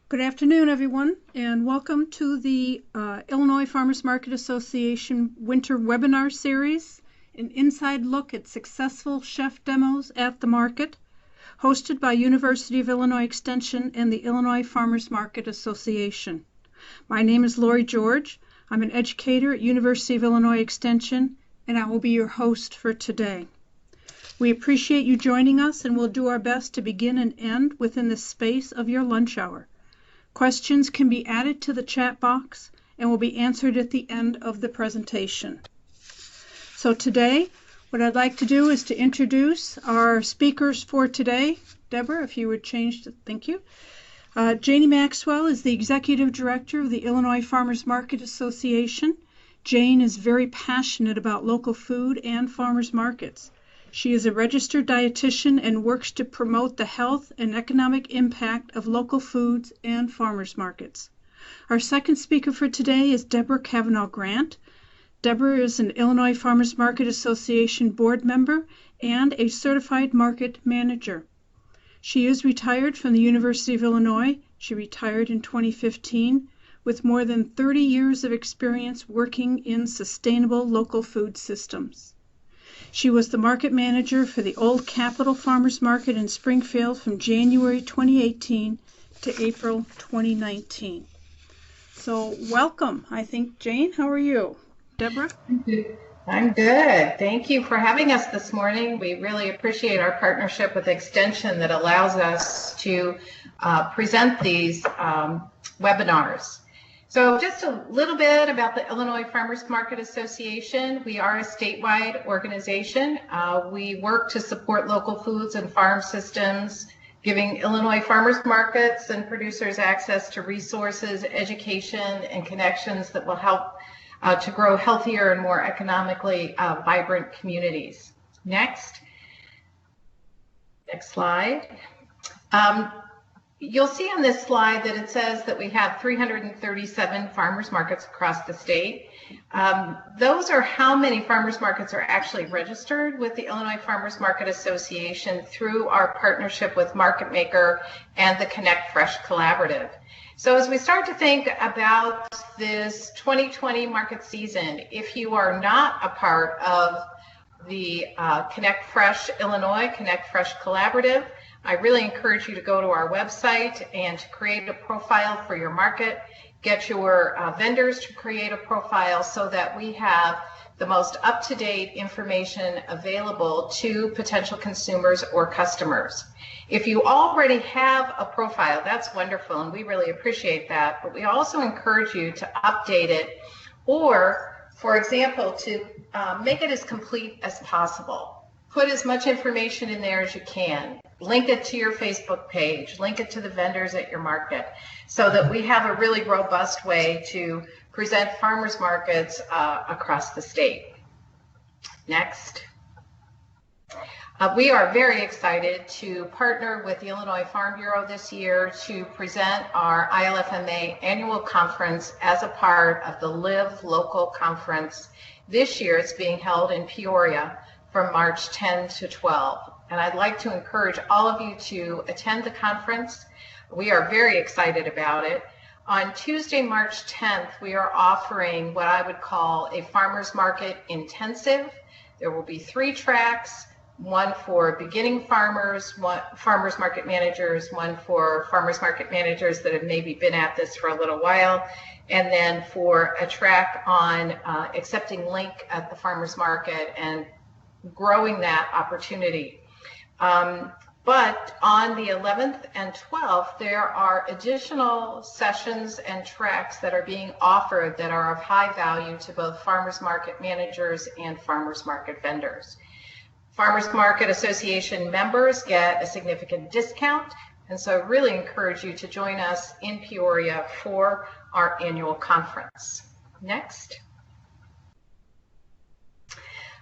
Good afternoon, everyone, and welcome to the Illinois Farmers Market Association Winter Webinar Series, an inside look at successful chef demos at the market, hosted by University of Illinois Extension and the Illinois Farmers Market Association. My name is Lori George. I'm an educator at University of Illinois Extension, and I will be your host for today. We appreciate you joining us, and we'll do our best to begin and end within the space of your lunch hour. Questions can be added to the chat box and will be answered at the end of the presentation. So today, what I'd like to do is to introduce our speakers for today. Deborah, if you would change to, thank you. Janie Maxwell is the Executive Director of the Illinois Farmers Market Association. Jane is very passionate about local food and farmers markets. She is a registered dietitian and works to promote the health and economic impact of local foods and farmers markets. Our second speaker for today is Deborah Cavanaugh-Grant. Deborah is an Illinois Farmers Market Association board member and a certified market manager. She is retired from the University of Illinois. She retired in 2015 with more than 30 years of experience working in sustainable local food systems. She was the market manager for the Old Capitol Farmers Market in Springfield from January 2018 to April 2019. So welcome. I think, Jane, how are you? Deborah? I'm good. Thank you for having us this morning. We really appreciate our partnership with Extension that allows us to present these webinars. So just a little bit about the Illinois Farmers Market Association. We are a statewide organization. We work to support local foods and farm systems, giving Illinois farmers markets and producers access to resources, education, and connections that will help to grow healthier and more economically vibrant communities. Next slide. You'll see on this slide that it says that we have 337 farmers markets across the state. Those are how many farmers markets are actually registered with the Illinois Farmers Market Association through our partnership with Market Maker and the Connect Fresh Collaborative. So as we start to think about this 2020 market season, if you are not a part of the Connect Fresh Illinois, Connect Fresh Collaborative, I really encourage you to go to our website and to create a profile for your market, get your vendors to create a profile so that we have the most up-to-date information available to potential consumers or customers. If you already have a profile, that's wonderful, and we really appreciate that, but we also encourage you to update it or, for example, to make it as complete as possible. Put as much information in there as you can. Link it to your Facebook page, link it to the vendors at your market so that we have a really robust way to present farmers markets across the state. Next. We are very excited to partner with the Illinois Farm Bureau this year to present our ILFMA annual conference as a part of the Live Local Conference. This year it's being held in Peoria from March 10 to 12. And I'd like to encourage all of you to attend the conference. We are very excited about it. On Tuesday, March 10th, we are offering what I would call a farmers market intensive. There will be 3 tracks, one for beginning farmers, one farmers market managers, one for farmers market managers that have maybe been at this for a little while, and then for a track on accepting link at the farmers market and growing that opportunity. But on the 11th and 12th, there are additional sessions and tracks that are being offered that are of high value to both farmers market managers and farmers market vendors. Farmers Market Association members get a significant discount, and so I really encourage you to join us in Peoria for our annual conference. Next.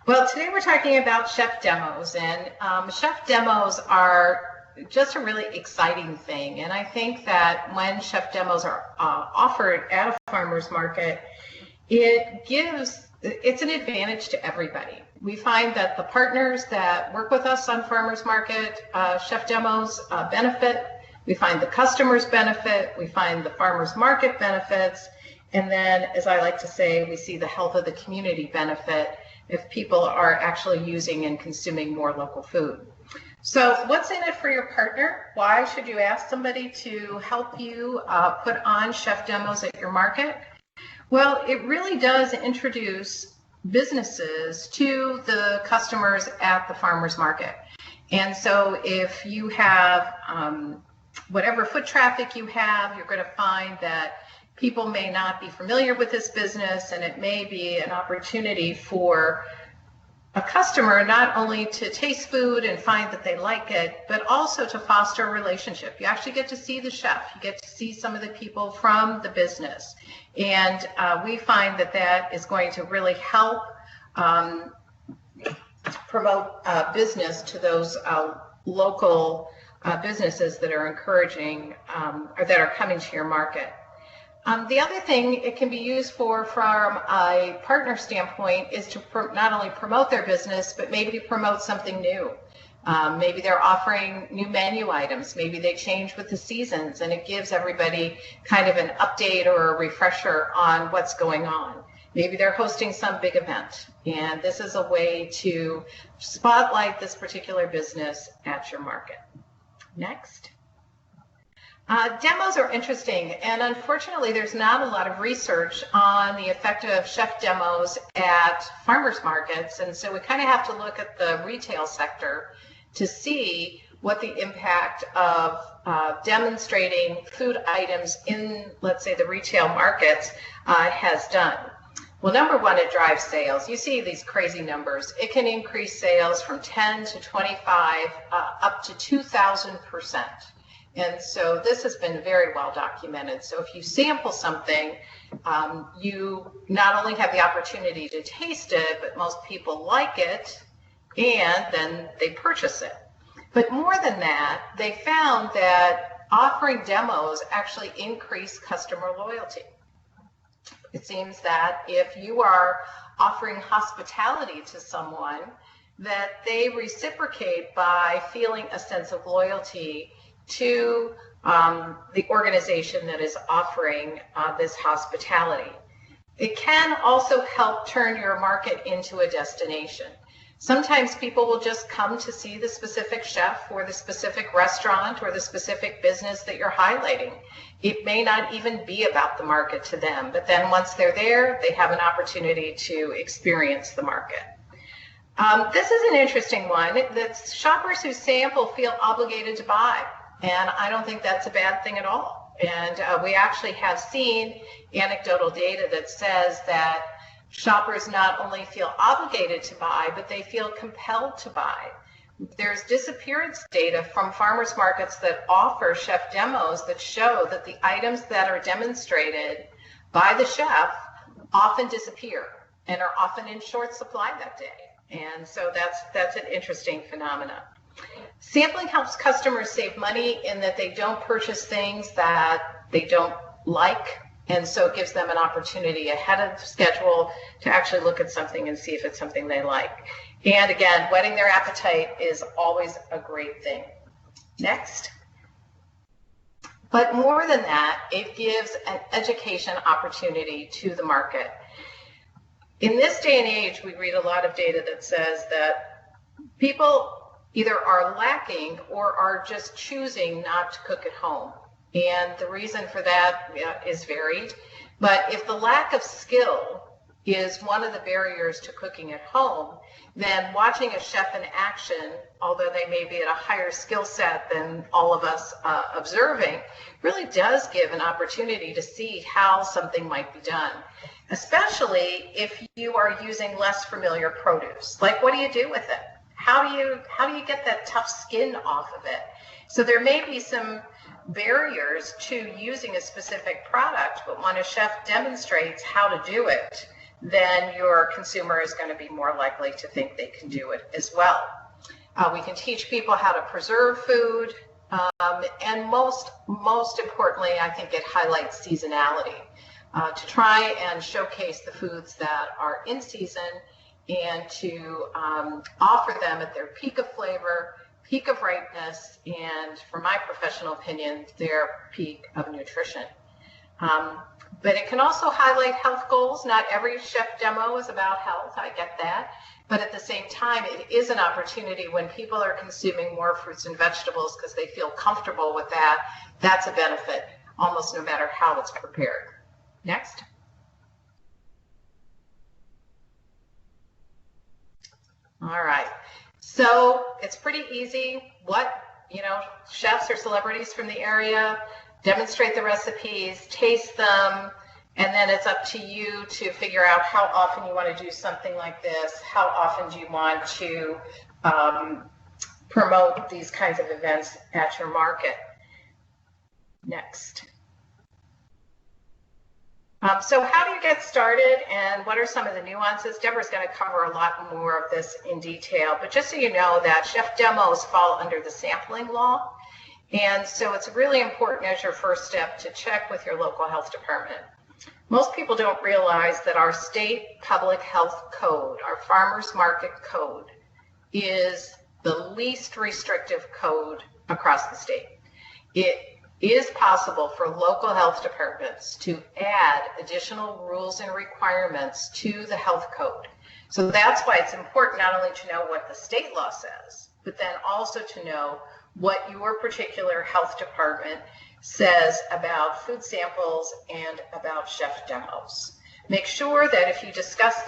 Well, today we're talking about chef demos, and chef demos are just a really exciting thing. And I think that when chef demos are offered at a farmer's market, it's an advantage to everybody. We find that the partners that work with us on farmers market chef demos benefit. We find the customers benefit, we find the farmers market benefits, and then, as I like to say, we see the health of the community benefit if people are actually using and consuming more local food. So what's in it for your partner? Why should you ask somebody to help you put on chef demos at your market? Well, it really does introduce businesses to the customers at the farmers market. And so if you have whatever foot traffic you have, you're going to find that people may not be familiar with this business, and it may be an opportunity for a customer not only to taste food and find that they like it, but also to foster a relationship. You actually get to see the chef, you get to see some of the people from the business. And we find that that is going to really help promote business to those local businesses that are encouraging or that are coming to your market. The other thing it can be used for from a partner standpoint is to not only promote their business, but maybe to promote something new. Maybe they're offering new menu items. Maybe they change with the seasons, and it gives everybody kind of an update or a refresher on what's going on. Maybe they're hosting some big event, and this is a way to spotlight this particular business at your market. Next. Demos are interesting, and unfortunately there's not a lot of research on the effect of chef demos at farmers markets, and so we kind of have to look at the retail sector to see what the impact of demonstrating food items in, let's say, the retail markets has done. Well, number one, it drives sales. You see these crazy numbers. It can increase sales from 10 to 25 up to 2,000%. And so this has been very well documented. So if you sample something, you not only have the opportunity to taste it, but most people like it, and then they purchase it. But more than that, they found that offering demos actually increase customer loyalty. It seems that if you are offering hospitality to someone, that they reciprocate by feeling a sense of loyalty to the organization that is offering this hospitality. It can also help turn your market into a destination. Sometimes people will just come to see the specific chef or the specific restaurant or the specific business that you're highlighting. It may not even be about the market to them, but then once they're there, they have an opportunity to experience the market. This is an interesting one. That shoppers who sample feel obligated to buy. And I don't think that's a bad thing at all. And we actually have seen anecdotal data that says that shoppers not only feel obligated to buy, but they feel compelled to buy. There's disappearance data from farmers markets that offer chef demos that show that the items that are demonstrated by the chef often disappear and are often in short supply that day. And so that's an interesting phenomenon. Sampling helps customers save money in that they don't purchase things that they don't like, and so it gives them an opportunity ahead of schedule to actually look at something and see if it's something they like. And again, whetting their appetite is always a great thing. Next. But more than that, it gives an education opportunity to the market. In this day and age, we read a lot of data that says that people either are lacking or are just choosing not to cook at home. And the reason for that is varied. But if the lack of skill is one of the barriers to cooking at home, then watching a chef in action, although they may be at a higher skill set than all of us observing, really does give an opportunity to see how something might be done, especially if you are using less familiar produce. Like, what do you do with it? How do you get that tough skin off of it? So there may be some barriers to using a specific product, but when a chef demonstrates how to do it, then your consumer is going to be more likely to think they can do it as well. We can teach people how to preserve food, and most importantly, I think it highlights seasonality, to try and showcase the foods that are in season and to offer them at their peak of flavor peak of ripeness and, from my professional opinion, their peak of nutrition. But it can also highlight health goals. Not every chef demo is about health, I get that. But at the same time, it is an opportunity when people are consuming more fruits and vegetables because they feel comfortable with that. That's a benefit, almost no matter how it's prepared. Next. All right. So it's pretty easy. Chefs or celebrities from the area demonstrate the recipes, taste them, and then it's up to you to figure out how often you want to do something like this. How often do you want to promote these kinds of events at your market? Next. So how do you get started, and what are some of the nuances? Deborah's going to cover a lot more of this in detail, but just so you know that chef demos fall under the sampling law, and so it's really important as your first step to check with your local health department. Most people don't realize that our state public health code, our farmers market code, is the least restrictive code across the state. It is possible for local health departments to add additional rules and requirements to the health code. So that's why it's important not only to know what the state law says, but then also to know what your particular health department says about food samples and about chef demos. Make sure that if you discuss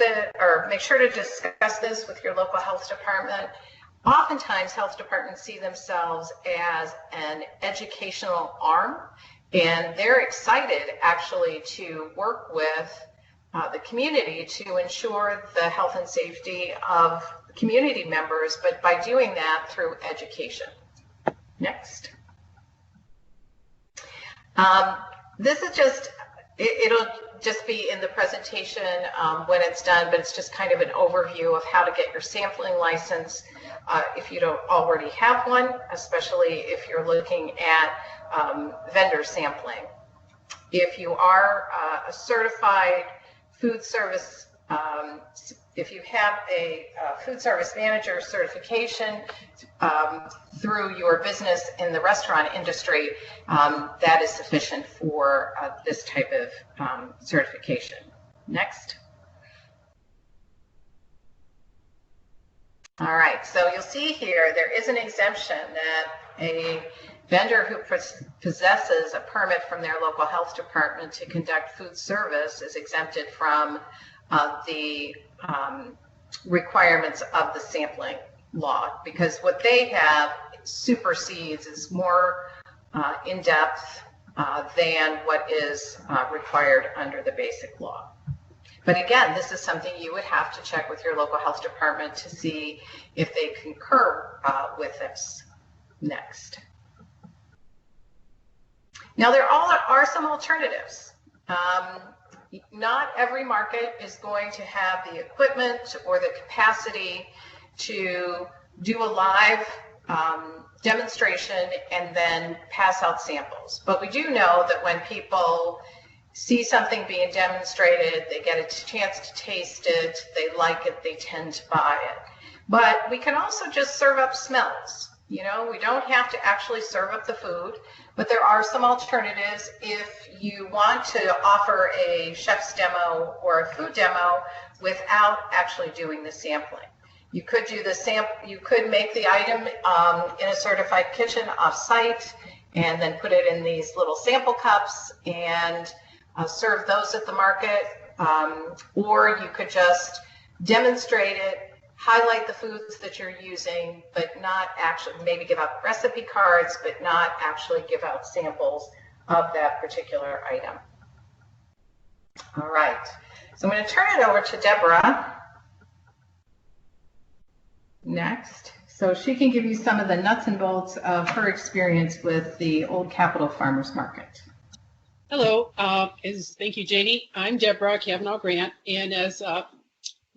make sure to discuss this with your local health department. Oftentimes, health departments see themselves as an educational arm, and they're excited actually to work with the community to ensure the health and safety of community members, but by doing that through education. Next. This is it'll just be in the presentation when it's done, but it's just kind of an overview of how to get your sampling license if you don't already have one, especially if you're looking at vendor sampling. If you are a certified food service, if you have a food service manager certification through your business in the restaurant industry, that is sufficient for this type of certification. Next. All right, so you'll see here there is an exemption that a vendor who possesses a permit from their local health department to conduct food service is exempted from the requirements of the sampling law, because what they have supersedes, is more in-depth than what is required under the basic law. But again, this is something you would have to check with your local health department to see if they concur with this. Next. Now, there are some alternatives. Not every market is going to have the equipment or the capacity to do a live demonstration and then pass out samples. But we do know that when people see something being demonstrated, they get a chance to taste it, they like it, they tend to buy it. But we can also just serve up smells. You know, we don't have to actually serve up the food, but there are some alternatives if you want to offer a chef's demo or a food demo without actually doing the sampling. You could do the you could make the item in a certified kitchen off-site and then put it in these little sample cups and serve those at the market, or you could just demonstrate it, highlight the foods that you're using, but not actually, maybe give out recipe cards, but not actually give out samples of that particular item. All right, so I'm going to turn it over to Deborah next, so she can give you some of the nuts and bolts of her experience with the Old Capitol Farmers Market. Hello, thank you, Janie. I'm Deborah Cavanaugh-Grant, and as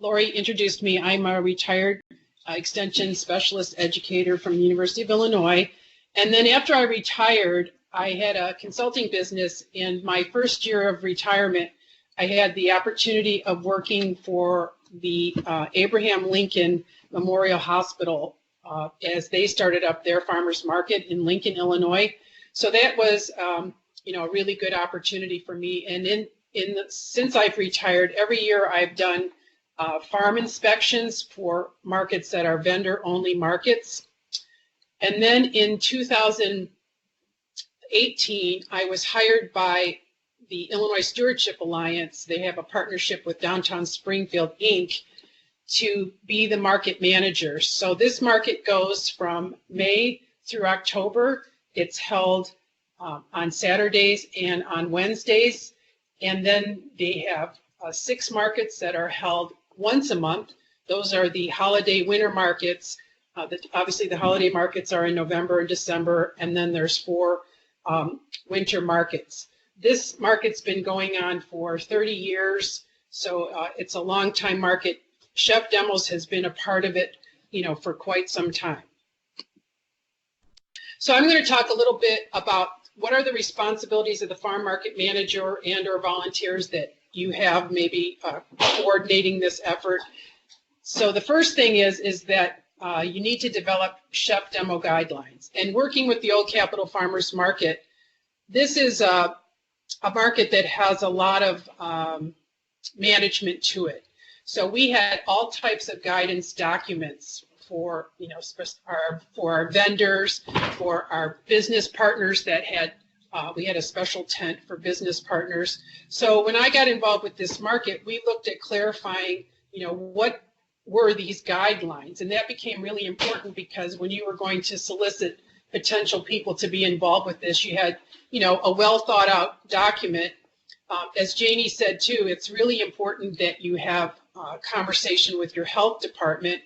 Lori introduced me, I'm a retired extension specialist educator from the University of Illinois. And then after I retired, I had a consulting business. In my first year of retirement, I had the opportunity of working for the Abraham Lincoln Memorial Hospital as they started up their farmers market in Lincoln, Illinois. So that was, a really good opportunity for me. And since I've retired, every year I've done farm inspections for markets that are vendor-only markets. And then in 2018, I was hired by the Illinois Stewardship Alliance. They have a partnership with Downtown Springfield, Inc., to be the market manager. So this market goes from May through October. It's held on Saturdays and on Wednesdays. And then they have 6 markets that are held once a month. Those are the holiday winter markets. Obviously, the holiday markets are in November and December, and then there's 4 winter markets. This market's been going on for 30 years, so it's a long time market. Chef Demos has been a part of it, for quite some time. So I'm going to talk a little bit about what are the responsibilities of the farm market manager and or volunteers that you have maybe coordinating this effort. So the first thing is that you need to develop chef demo guidelines. And working with the Old Capitol Farmers Market, this is a market that has a lot of management to it. So we had all types of guidance documents for for our vendors, for our business partners that had we had a special tent for business partners. So when I got involved with this market, we looked at clarifying, what were these guidelines, and that became really important because when you were going to solicit potential people to be involved with this, you had, a well thought out document. As Janie said too, it's really important that you have a conversation with your health department.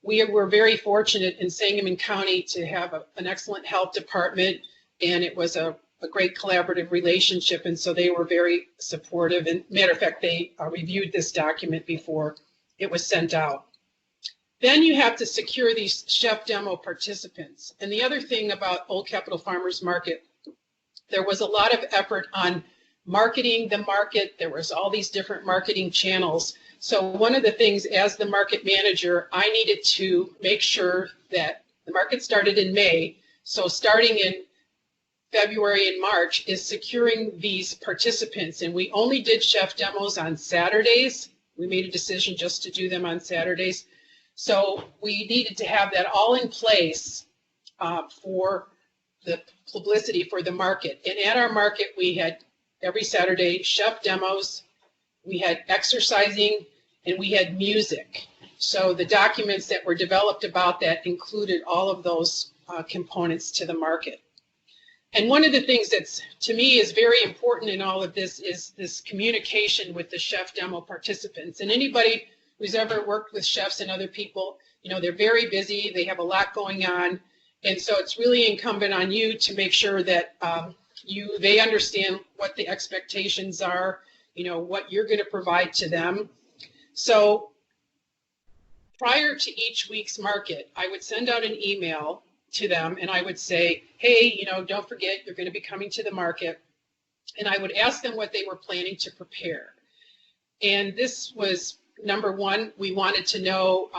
We were very fortunate in Sangamon County to have an excellent health department, and it was a great collaborative relationship, and so they were very supportive. And matter of fact, they reviewed this document before it was sent out. Then you have to secure these chef demo participants. And the other thing about Old Capitol Farmers Market, there was a lot of effort on marketing the market. There was all these different marketing channels. So one of the things as the market manager, I needed to make sure that the market started in May. So starting in February and March is securing these participants. And we only did chef demos on Saturdays. We made a decision just to do them on Saturdays. So we needed to have that all in place for the publicity for the market. And at our market, we had every Saturday chef demos, we had exercising, and we had music. So the documents that were developed about that included all of those components to the market. And one of the things that's, to me, is very important in all of this is this communication with the chef demo participants. And anybody who's ever worked with chefs and other people, they're very busy, they have a lot going on. And so it's really incumbent on you to make sure that they understand what the expectations are, what you're going to provide to them. So prior to each week's market, I would send out an email to them and I would say, hey, don't forget you're going to be coming to the market. And I would ask them what they were planning to prepare. And this was, number one, we wanted to know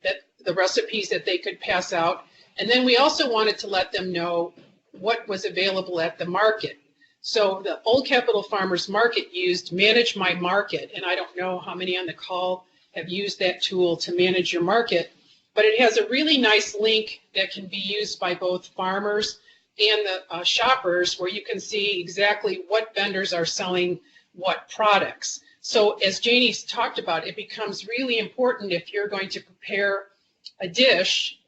that the recipes that they could pass out. And then we also wanted to let them know what was available at the market. So the Old Capitol Farmers Market used Manage My Market, and I don't know how many on the call have used that tool to manage your market, but it has a really nice link that can be used by both farmers and the shoppers, where you can see exactly what vendors are selling what products. So as Janie's talked about, it becomes really important if you're going to prepare a dish,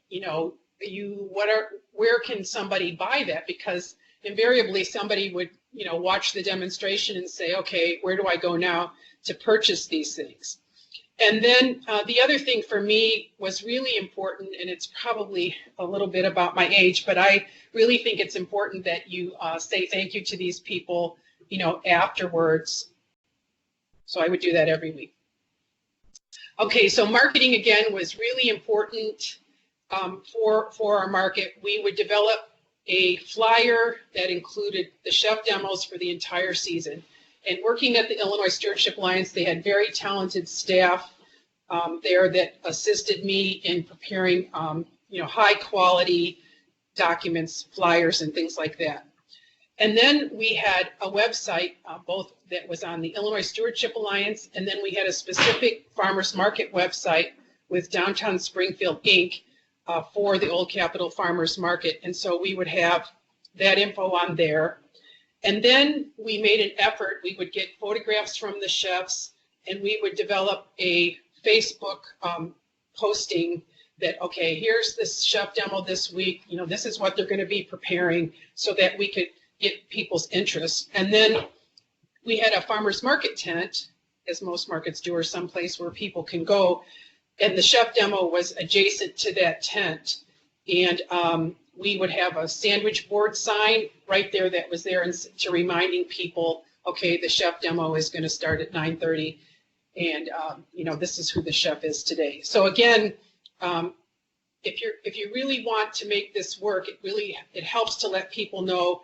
where can somebody buy that? Because invariably somebody would, watch the demonstration and say, okay, where do I go now to purchase these things? And then the other thing for me was really important, and it's probably a little bit about my age, but I really think it's important that you say thank you to these people, afterwards. So I would do that every week. Okay, so marketing again was really important for our market. We would develop a flyer that included the chef demos for the entire season. And working at the Illinois Stewardship Alliance, they had very talented staff there that assisted me in preparing, high quality documents, flyers, and things like that. And then we had a website, both that was on the Illinois Stewardship Alliance, and then we had a specific farmers market website with Downtown Springfield Inc. For the Old Capitol Farmers Market. And so we would have that info on there. And then we made an effort. We would get photographs from the chefs, and we would develop a Facebook posting that, okay, here's this chef demo this week. This is what they're going to be preparing, so that we could get people's interest. And then we had a farmers market tent, as most markets do, or someplace where people can go. And the chef demo was adjacent to that tent. And we would have a sandwich board sign right there that was there, and to reminding people, okay, the chef demo is going to start at 9:30, and this is who the chef is today. So again, if you really want to make this work, it helps to let people know,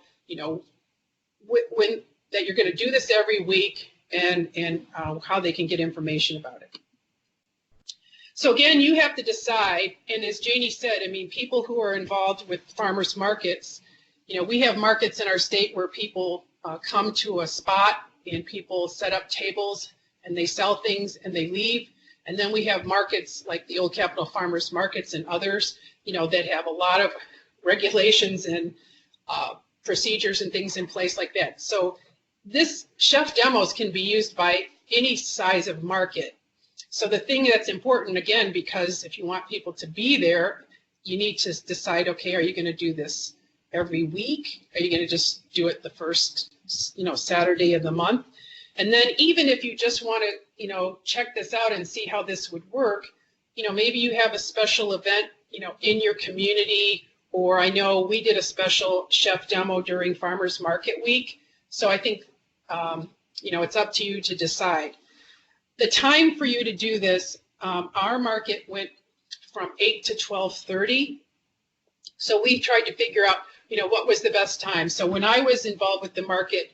when that you're going to do this every week, and how they can get information about it. So again, you have to decide, and as Janie said, people who are involved with farmers markets, we have markets in our state where people come to a spot and people set up tables and they sell things and they leave. And then we have markets like the Old Capitol Farmers Markets and others, that have a lot of regulations and procedures and things in place like that. So this chef demos can be used by any size of market. So the thing that's important, again, because if you want people to be there, you need to decide, okay, are you going to do this every week? Are you going to just do it the first, Saturday of the month? And then even if you just want to, check this out and see how this would work, maybe you have a special event, in your community, or I know we did a special chef demo during Farmers Market Week. So I think, it's up to you to decide. The time for you to do this, our market went from 8 to 12:30. So we tried to figure out, what was the best time. So when I was involved with the market,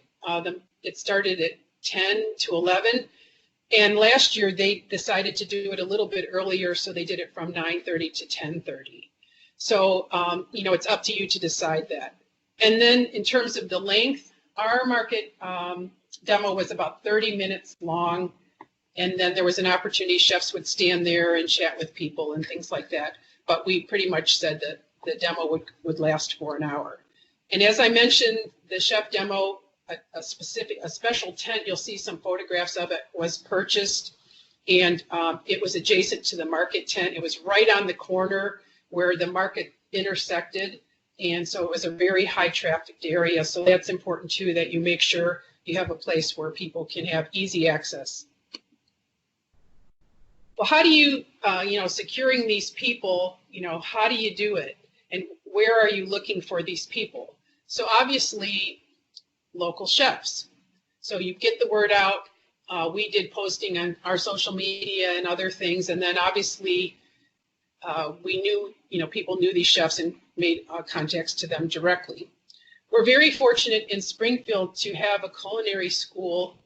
it started at 10 to 11. And last year they decided to do it a little bit earlier. So they did it from 9:30 to 10:30. So, it's up to you to decide that. And then in terms of the length, our market demo was about 30 minutes long. And then there was an opportunity, chefs would stand there and chat with people and things like that. But we pretty much said that the demo would last for an hour. And as I mentioned, the chef demo, a special tent, you'll see some photographs of it, was purchased. And it was adjacent to the market tent. It was right on the corner where the market intersected. And so it was a very high trafficked area. So that's important too, that you make sure you have a place where people can have easy access. Well, how do you, securing these people, how do you do it? And where are you looking for these people? So obviously, local chefs. So you get the word out. We did posting on our social media and other things. And then obviously, we knew, people knew these chefs and made contacts to them directly. We're very fortunate in Springfield to have a culinary school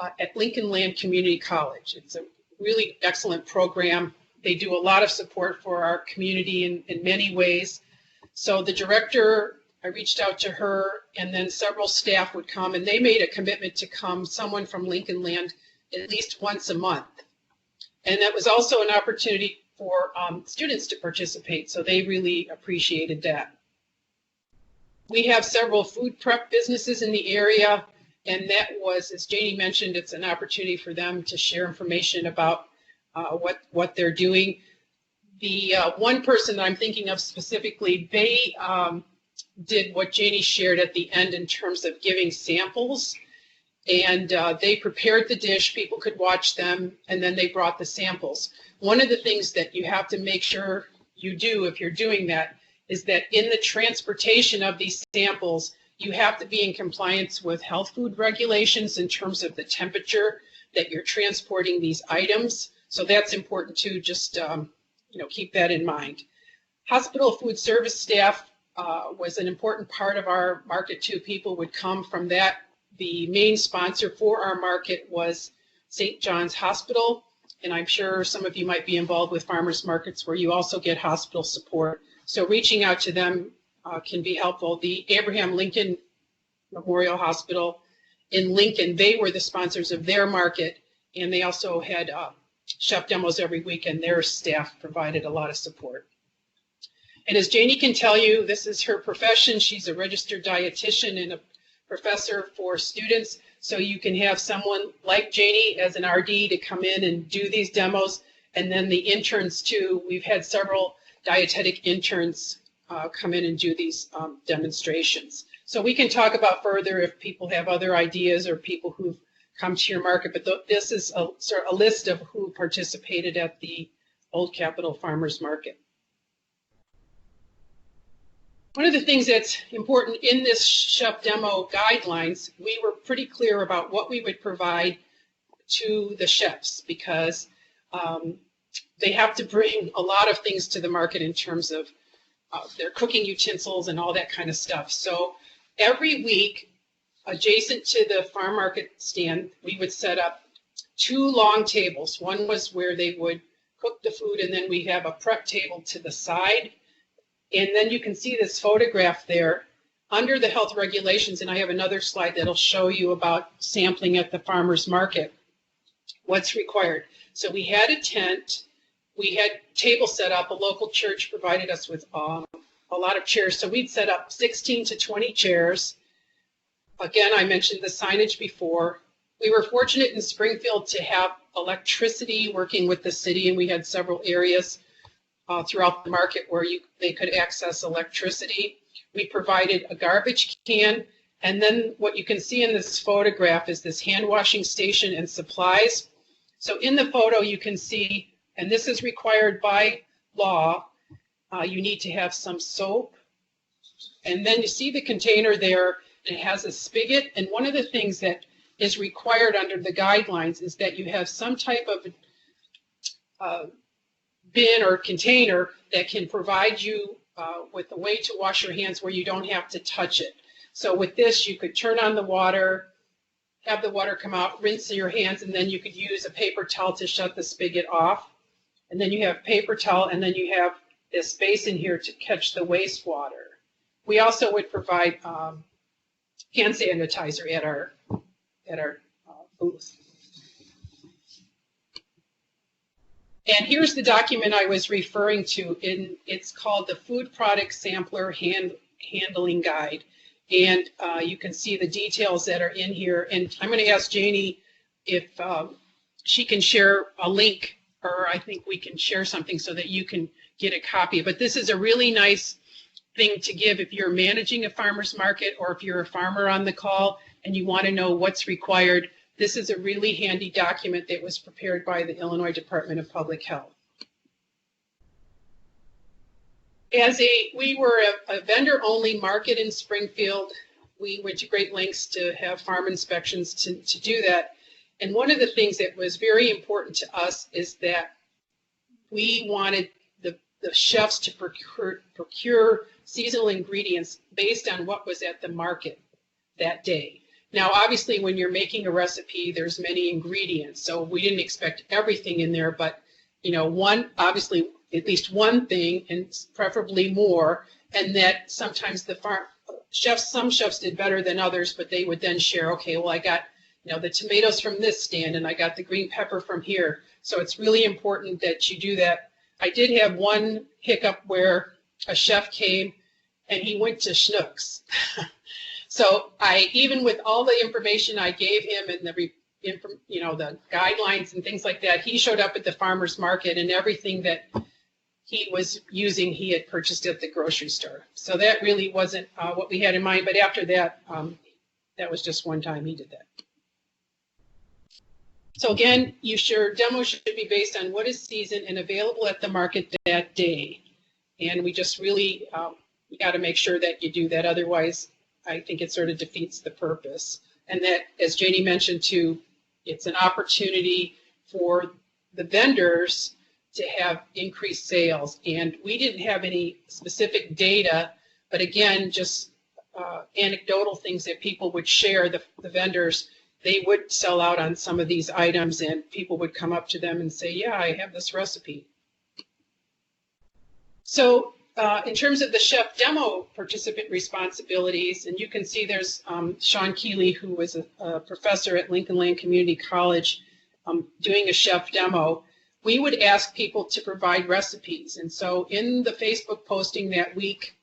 at Lincoln Land Community College. It's a really excellent program. They do a lot of support for our community in many ways. So the director, I reached out to her, and then several staff would come, and they made a commitment to come, someone from Lincoln Land, at least once a month. And that was also an opportunity for students to participate, so they really appreciated that. We have several food prep businesses in the area, and that was, as Janie mentioned, it's an opportunity for them to share information about what they're doing. The one person that I'm thinking of specifically, they did what Janie shared at the end in terms of giving samples, and they prepared the dish, people could watch them, and then they brought the samples. One of the things that you have to make sure you do if you're doing that is that in the transportation of these samples, you have to be in compliance with health food regulations in terms of the temperature that you're transporting these items. So that's important too, just keep that in mind. Hospital food service staff was an important part of our market too. People would come from that. The main sponsor for our market was St. John's Hospital, and I'm sure some of you might be involved with farmers markets where you also get hospital support. So reaching out to them can be helpful. The Abraham Lincoln Memorial Hospital in Lincoln, they were the sponsors of their market, and they also had chef demos every week, and their staff provided a lot of support. And as Janie can tell you, this is her profession. She's a registered dietitian and a professor for students. So you can have someone like Janie as an RD to come in and do these demos. And then the interns too. We've had several dietetic interns come in and do these demonstrations. So we can talk about further if people have other ideas or people who've come to your market. But this is sort of a list of who participated at the Old Capitol Farmers Market. One of the things that's important in this chef demo guidelines, we were pretty clear about what we would provide to the chefs because they have to bring a lot of things to the market in terms of their cooking utensils and all that kind of stuff. So every week, adjacent to the farm market stand, we would set up 2 long tables. One was where they would cook the food, and then we have a prep table to the side. And then you can see this photograph there under the health regulations, and I have another slide that'll show you about sampling at the farmer's market, what's required. So we had a tent, we had tables set up, a local church provided us with a lot of chairs, so we'd set up 16 to 20 chairs. Again, I mentioned the signage before. We were fortunate in Springfield to have electricity working with the city, and we had several areas throughout the market where they could access electricity. We provided a garbage can, and then what you can see in this photograph is this hand washing station and supplies. So in the photo you can see, and this is required by law, you need to have some soap, and then you see the container there, and it has a spigot, and one of the things that is required under the guidelines is that you have some type of bin or container that can provide you with a way to wash your hands where you don't have to touch it. So with this, you could turn on the water, have the water come out, rinse your hands, and then you could use a paper towel to shut the spigot off. And then you have paper towel, and then you have this basin here to catch the wastewater. We also would provide hand sanitizer at our booth. And here's the document I was referring to. It's called the Food Product Sampler Handling Guide. And you can see the details that are in here. And I'm going to ask Janie if she can share a link, or I think we can share something so that you can get a copy. But this is a really nice thing to give if you're managing a farmer's market or if you're a farmer on the call and you want to know what's required. This is a really handy document that was prepared by the Illinois Department of Public Health. We were a vendor-only market in Springfield. We went to great lengths to have farm inspections to do that. And one of the things that was very important to us is that we wanted the chefs to procure seasonal ingredients based on what was at the market that day. Now, obviously, when you're making a recipe, there's many ingredients, so we didn't expect everything in there, but obviously, at least one thing, and preferably more, and that sometimes some chefs did better than others, but they would then share, okay, well, I got the tomatoes from this stand, and I got the green pepper from here. So it's really important that you do that. I did have one hiccup where a chef came and he went to Schnucks. So even with all the information I gave him and the guidelines and things like that, he showed up at the farmer's market and everything that he was using, he had purchased at the grocery store. So that really wasn't what we had in mind. But after that, that was just one time he did that. So again, your demo should be based on what is seasoned and available at the market that day. And we just really, you got to make sure that you do that. Otherwise, I think it sort of defeats the purpose. And that, as Janie mentioned too, it's an opportunity for the vendors to have increased sales. And we didn't have any specific data, but again, just anecdotal things that people would share, the vendors, they would sell out on some of these items, and people would come up to them and say, yeah, I have this recipe. So in terms of the chef demo participant responsibilities, and you can see there's Sean Keeley, who was a professor at Lincoln Land Community College, doing a chef demo. We would ask people to provide recipes. And so in the Facebook posting that week,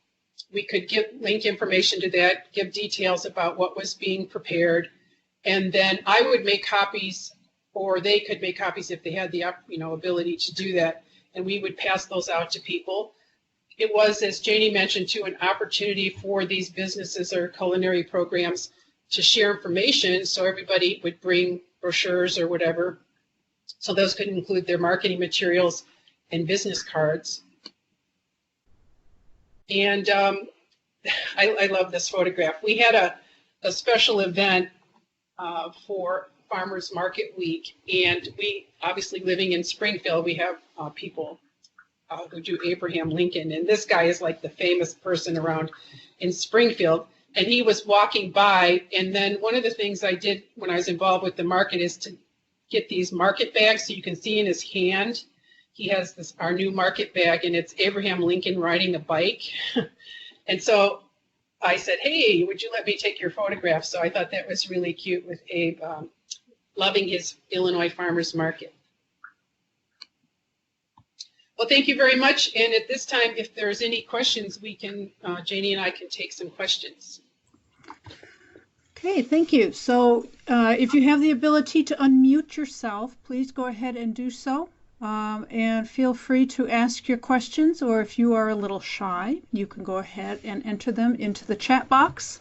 we could link information to that, give details about what was being prepared. And then I would make copies, or they could make copies if they had the ability to do that. And we would pass those out to people. It was, as Janie mentioned, too, an opportunity for these businesses or culinary programs to share information. So everybody would bring brochures or whatever. So those could include their marketing materials and business cards. And I love this photograph. We had a special event for Farmers Market Week, and we, obviously living in Springfield, we have people who do Abraham Lincoln, and this guy is like the famous person around in Springfield. And he was walking by, and then one of the things I did when I was involved with the market is to get these market bags. So you can see in his hand, he has our new market bag, and it's Abraham Lincoln riding a bike. And so I said, hey, would you let me take your photograph? So I thought that was really cute with Abe loving his Illinois Farmers Market. Well, thank you very much. And at this time, if there's any questions, we can, Janie and I can take some questions. Okay, thank you. So if you have the ability to unmute yourself, please go ahead and do so. And feel free to ask your questions, or if you are a little shy, you can go ahead and enter them into the chat box,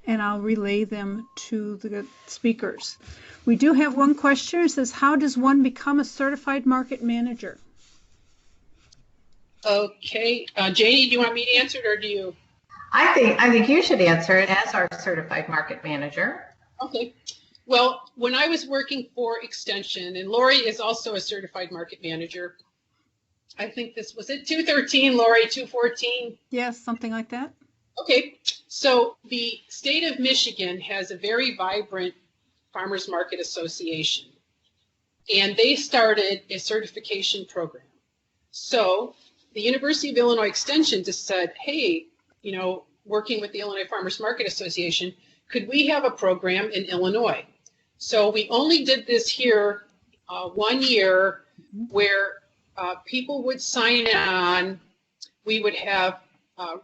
and I'll relay them to the speakers. We do have one question. It says, how does one become a certified market manager? Okay, Janie, do you want me to answer it, or do you? I think you should answer it as our certified market manager. Okay. Well, when I was working for Extension, and Lori is also a certified market manager, I think this was it 213, Lori, 214? Yes, something like that. Okay, so the state of Michigan has a very vibrant farmers market association, and they started a certification program. So the University of Illinois Extension just said, hey, working with the Illinois Farmers Market Association, could we have a program in Illinois? So we only did this here 1 year, where people would sign on. We would have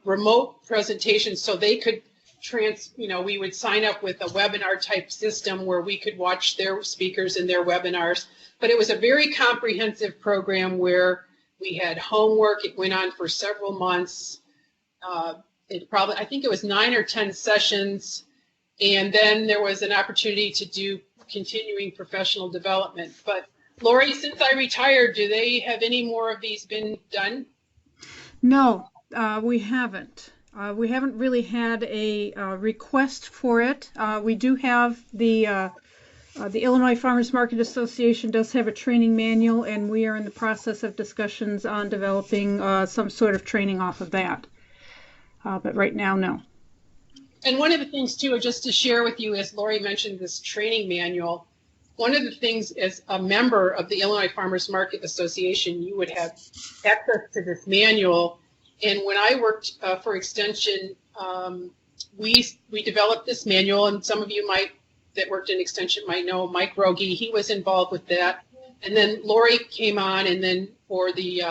remote presentations, so they could we would sign up with a webinar type system where we could watch their speakers and their webinars. But it was a very comprehensive program where we had homework. It went on for several months. I think it was 9 or 10 sessions. And then there was an opportunity to do continuing professional development. But Lori, since I retired, do they have any more of these been done? No, we haven't. We haven't really had a request for it. We do have the Illinois Farmers Market Association does have a training manual, and we are in the process of discussions on developing some sort of training off of that. But right now, no. And one of the things, too, just to share with you, as Lori mentioned, this training manual, one of the things as a member of the Illinois Farmers Market Association, you would have access to this manual. And when I worked for Extension, we developed this manual, and some of you that worked in Extension might know Mike Rogie. He was involved with that. And then Lori came on, and then for the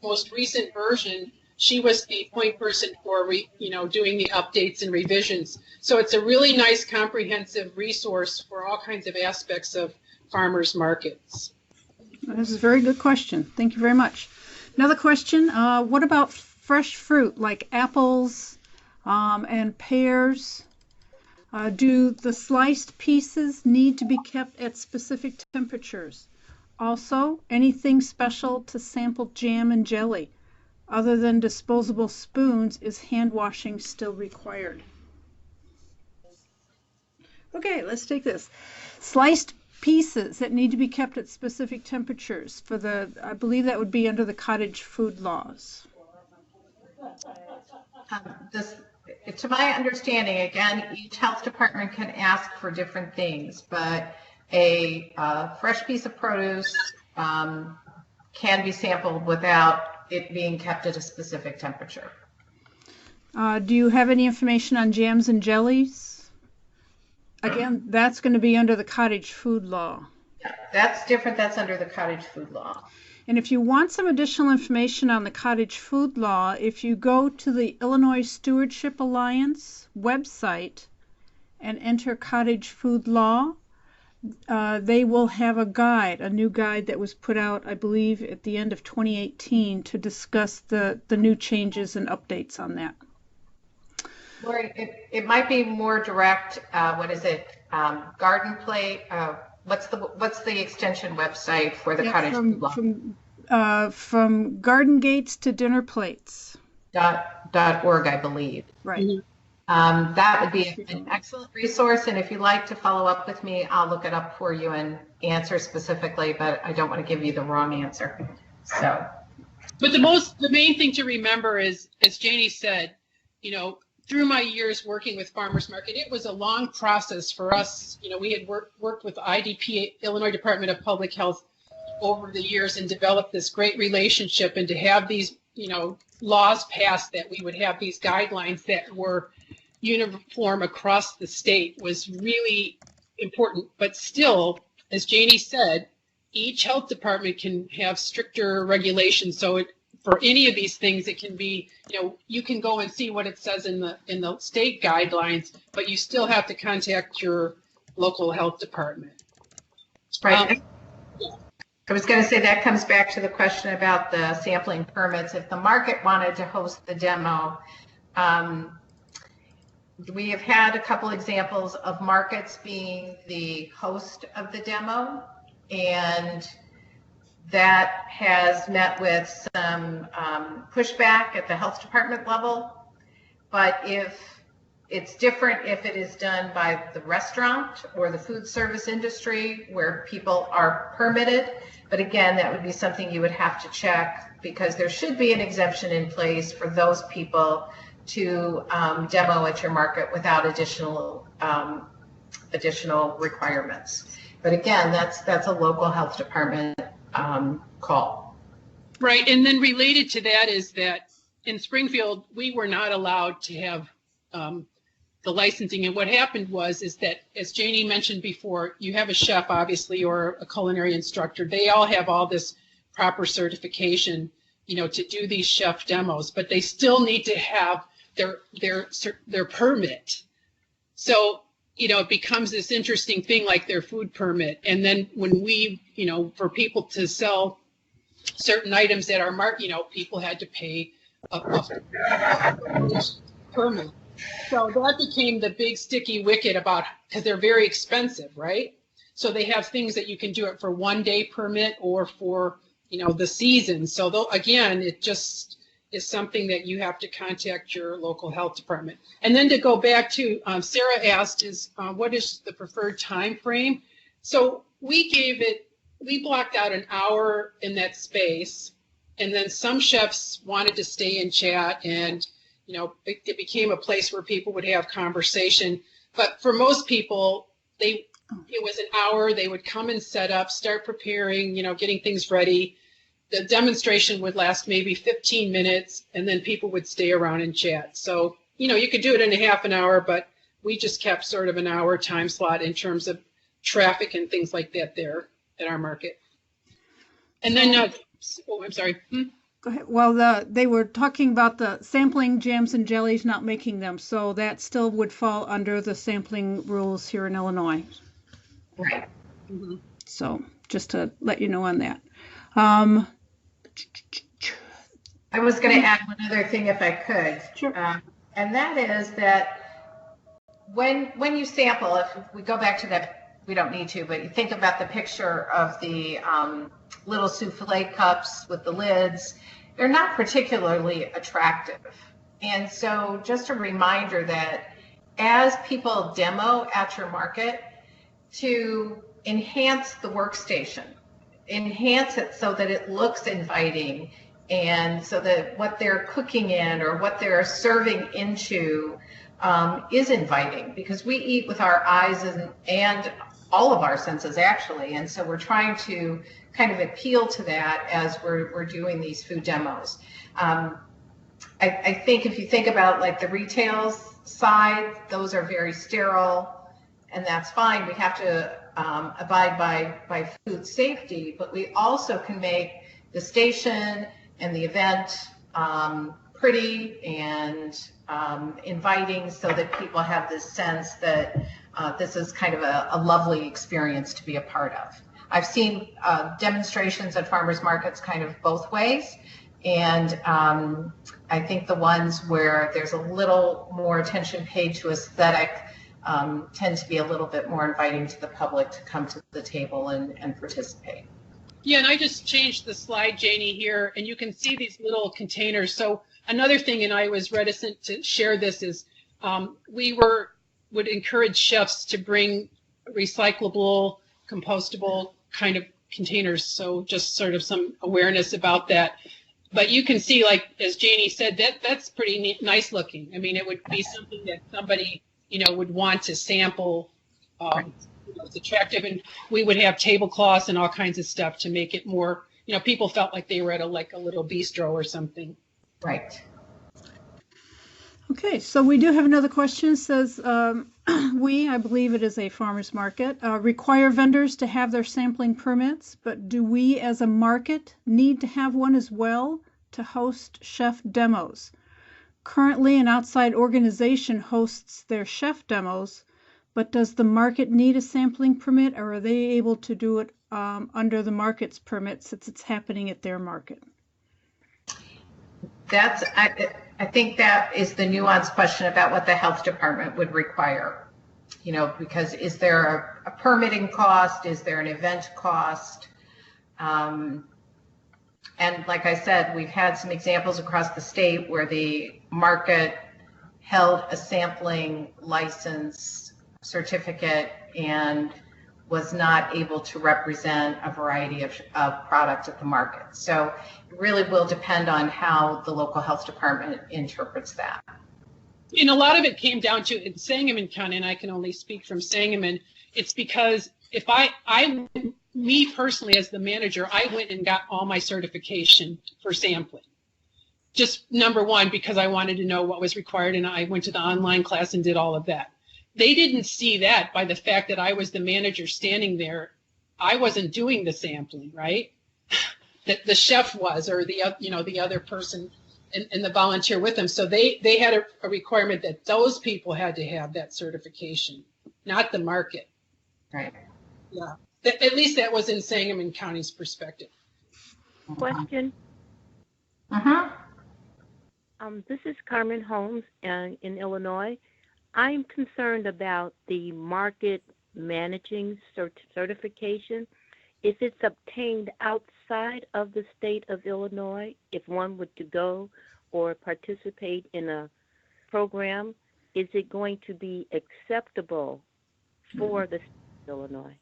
most recent version, she was the point person for doing the updates and revisions. So it's a really nice comprehensive resource for all kinds of aspects of farmers markets. This is a very good question. Thank you very much. Another question, what about fresh fruit like apples and pears? Do the sliced pieces need to be kept at specific temperatures? Also, anything special to sample jam and jelly? Other than disposable spoons, is hand washing still required? Okay, let's take this. Sliced pieces that need to be kept at specific temperatures I believe that would be under the cottage food laws. to my understanding, again, each health department can ask for different things, but a fresh piece of produce can be sampled without it being kept at a specific temperature. Do you have any information on jams and jellies? Again, that's going to be under the cottage food law. Yeah, that's different. That's under the cottage food law. And if you want some additional information on the cottage food law, if you go to the Illinois Stewardship Alliance website and enter cottage food law, they will have a new guide that was put out, I believe, at the end of 2018 to discuss the new changes and updates on that. Lori, it might be more direct. What is it? Garden Plate. What's the extension website for the cottage food law? From garden gates to dinner plates. .org, I believe. Right. Mm-hmm. That would be an excellent resource, and if you'd like to follow up with me, I'll look it up for you and answer specifically, but I don't want to give you the wrong answer. So, but the main thing to remember is, as Janie said, through my years working with Farmers Market, it was a long process for us. We had worked with IDP, Illinois Department of Public Health, over the years and developed this great relationship, and to have these, laws passed that we would have these guidelines that were uniform across the state was really important. But still, as Janie said, each health department can have stricter regulations. So for any of these things, it can be, you can go and see what it says in the state guidelines, but you still have to contact your local health department. Right. I was going to say that comes back to the question about the sampling permits. If the market wanted to host the demo, we have had a couple examples of markets being the host of the demo, and that has met with some pushback at the health department level. But if it's different if it is done by the restaurant or the food service industry where people are permitted. But again, that would be something you would have to check, because there should be an exemption in place for those people to demo at your market without additional requirements. But again, that's a local health department call. Right, and then related to that is that in Springfield, we were not allowed to have the licensing. And what happened is that, as Janie mentioned before, you have a chef, obviously, or a culinary instructor. They all have all this proper certification, to do these chef demos, but they still need to have their permit. So, it becomes this interesting thing like their food permit. And then when we, for people to sell certain items at our market, people had to pay a permit. So that became the big sticky wicket because they're very expensive, right? So they have things that you can do it for 1 day permit or for, the season. So again, it just is something that you have to contact your local health department. And then to go back to, Sarah asked what is the preferred time frame? So we blocked out an hour in that space, and then some chefs wanted to stay and chat, and it became a place where people would have conversation. But for most people, it was an hour. They would come and set up, start preparing, getting things ready. The demonstration would last maybe 15 minutes, and then people would stay around and chat. So, you could do it in a half an hour, but we just kept sort of an hour time slot in terms of traffic and things like that there at our market. And then, I'm sorry. Go ahead. Well, they were talking about the sampling jams and jellies, not making them, so that still would fall under the sampling rules here in Illinois. Right. Mm-hmm. So just to let you know on that. I was going to add one other thing if I could. Sure. And that is that when you sample, if we go back to that, we don't need to, but you think about the picture of the little souffle cups with the lids, they're not particularly attractive. And so just a reminder that as people demo at your market, to enhance the workstation, enhance it so that it looks inviting And so that what they're cooking in or what they're serving into is inviting, because we eat with our eyes and all of our senses actually. And so we're trying to kind of appeal to that as we're doing these food demos. I think if you think about like the retail side, those are very sterile, and that's fine. We have to abide by food safety, but we also can make the station and the event pretty and inviting, so that people have this sense that this is kind of a lovely experience to be a part of. I've seen demonstrations at farmers markets kind of both ways, and I think the ones where there's a little more attention paid to aesthetic tend to be a little bit more inviting to the public to come to the table and participate. Yeah, and I just changed the slide, Janie, here, and you can see these little containers. So another thing, and I was reticent to share this, is we would encourage chefs to bring recyclable, compostable kind of containers. So just sort of some awareness about that. But you can see, like, as Janie said, that's pretty nice looking. I mean, it would be something that somebody, would want to sample. It's attractive, and we would have tablecloths and all kinds of stuff to make it more, people felt like they were at a little bistro or something. Right. Okay, so we do have another question. It says, I believe it is a farmer's market, require vendors to have their sampling permits, but do we as a market need to have one as well to host chef demos? Currently, an outside organization hosts their chef demos, but does the market need a sampling permit, or are they able to do it under the market's permit since it's happening at their market? I think that is the nuanced question about what the health department would require. Because is there a permitting cost? Is there an event cost? And like I said, we've had some examples across the state where the market held a sampling license certificate and was not able to represent a variety of products at the market. So it really will depend on how the local health department interprets that. And a lot of it came down to, in Sangamon County, and I can only speak from Sangamon, it's because if me personally as the manager, I went and got all my certification for sampling. Just number one, because I wanted to know what was required, and I went to the online class and did all of that. They didn't see that by the fact that I was the manager standing there. I wasn't doing the sampling, right? That the chef was, or the other person and the volunteer with them. So they had a requirement that those people had to have that certification, not the market. Right. Yeah. At least that was in Sangamon County's perspective. Question. This is Carmen Holmes in Illinois. I'm concerned about the market managing certification. If it's obtained outside of the state of Illinois, if one were to go or participate in a program, is it going to be acceptable for the state of Illinois?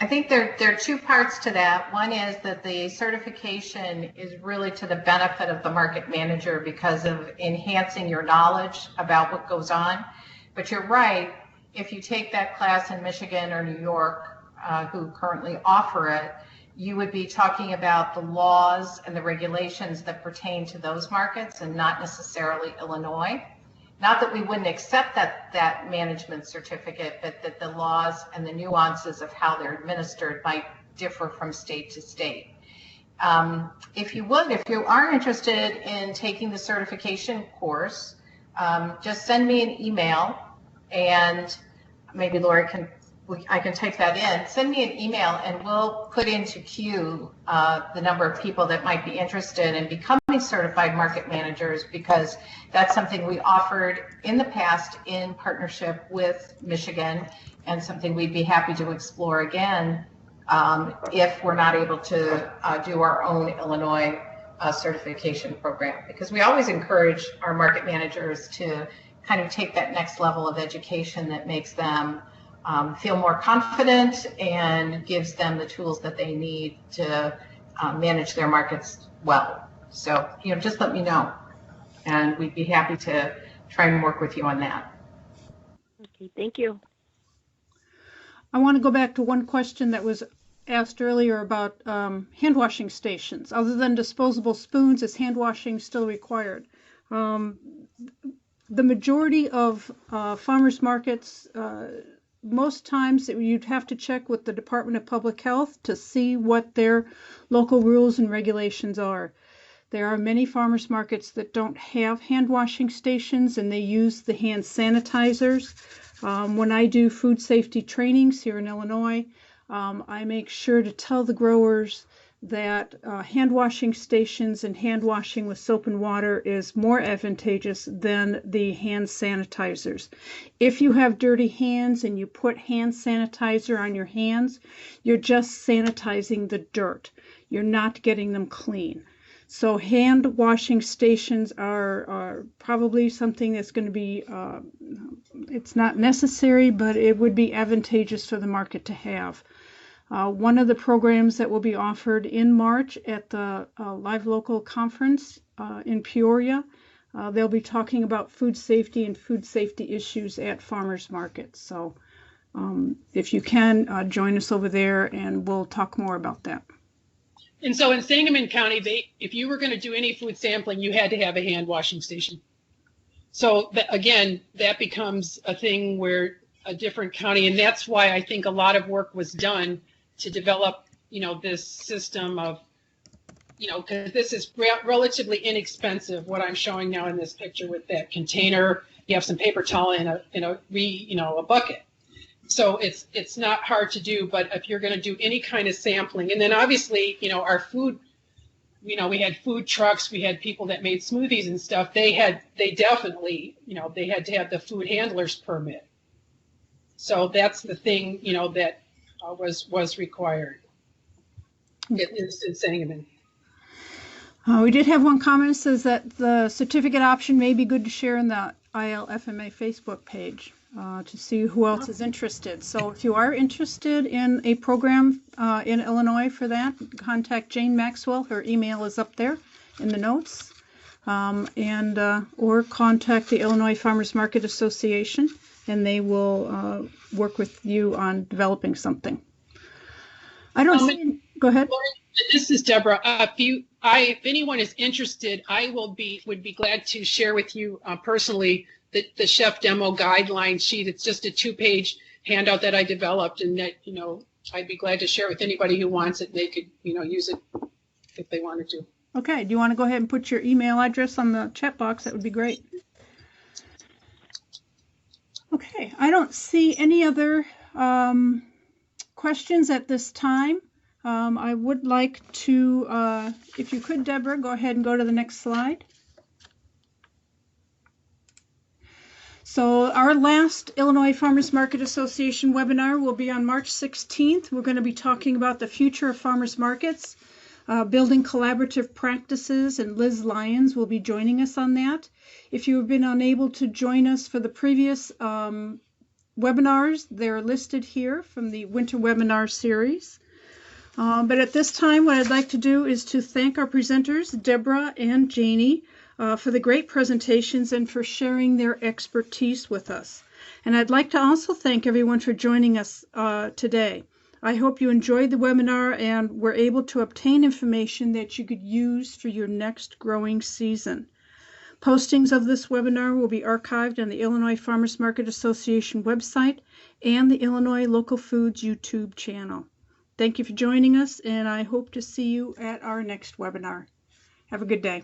I think there are two parts to that. One is that the certification is really to the benefit of the market manager because of enhancing your knowledge about what goes on. But you're right, if you take that class in Michigan or New York, who currently offer it, you would be talking about the laws and the regulations that pertain to those markets and not necessarily Illinois. Not that we wouldn't accept that management certificate, but that the laws and the nuances of how they're administered might differ from state to state. If you are interested in taking the certification course, just send me an email, and maybe Lori I can type that in. Send me an email and we'll put into queue the number of people that might be interested in becoming certified market managers, because that's something we offered in the past in partnership with Michigan, and something we'd be happy to explore again if we're not able to do our own Illinois certification program, because we always encourage our market managers to kind of take that next level of education that makes them feel more confident and gives them the tools that they need to manage their markets well. So, just let me know, and we'd be happy to try and work with you on that. Okay, thank you. I want to go back to one question that was asked earlier about hand washing stations. Other than disposable spoons, is hand washing still required? The majority of farmers markets, most times you'd have to check with the Department of Public Health to see what their local rules and regulations are. There are many farmers markets that don't have hand washing stations, and they use the hand sanitizers. When I do food safety trainings here in Illinois, I make sure to tell the growers that hand washing stations and hand washing with soap and water is more advantageous than the hand sanitizers. If you have dirty hands and you put hand sanitizer on your hands, you're just sanitizing the dirt. You're not getting them clean. So hand washing stations are probably something that's going to be, it's not necessary, but it would be advantageous for the market to have. One of the programs that will be offered in March at the Live Local Conference in Peoria, they'll be talking about food safety and food safety issues at farmers markets. So if you can, join us over there and we'll talk more about that. And so in Sangamon County, if you were going to do any food sampling, you had to have a hand washing station. So again, that becomes a thing where a different county, and that's why I think a lot of work was done to develop, this system of, because this is relatively inexpensive. What I'm showing now in this picture with that container, you have some paper towel and a bucket. So it's not hard to do, but if you're going to do any kind of sampling, and then obviously, our food, we had food trucks, we had people that made smoothies and stuff. They definitely, they had to have the food handler's permit. So that's the thing, that was required. At least in Sangamon. We did have one comment that says that the certificate option may be good to share in the ILFMA Facebook page to see who else is interested. So if you are interested in a program in Illinois for that, contact Janie Maxwell. Her email is up there in the notes. Or contact the Illinois Farmers Market Association, and they will work with you on developing something. I don't see. Go ahead. This is Deborah. If anyone is interested, I would be glad to share with you personally the chef demo guideline sheet. It's just a 2-page handout that I developed, and that I'd be glad to share with anybody who wants it. They could use it if they wanted to. Okay. Do you want to go ahead and put your email address on the chat box? That would be great. Okay. I don't see any other questions at this time. I would like to, if you could, Deborah, go ahead and go to the next slide. So our last Illinois Farmers Market Association webinar will be on March 16th. We're going to be talking about the future of farmers markets, building collaborative practices, and Liz Lyons will be joining us on that. If you have been unable to join us for the previous webinars, they're listed here from the winter webinar series. But at this time, what I'd like to do is to thank our presenters, Deborah and Janie, for the great presentations and for sharing their expertise with us. And I'd like to also thank everyone for joining us today. I hope you enjoyed the webinar and were able to obtain information that you could use for your next growing season. Postings of this webinar will be archived on the Illinois Farmers Market Association website and the Illinois Local Foods YouTube channel. Thank you for joining us, and I hope to see you at our next webinar. Have a good day.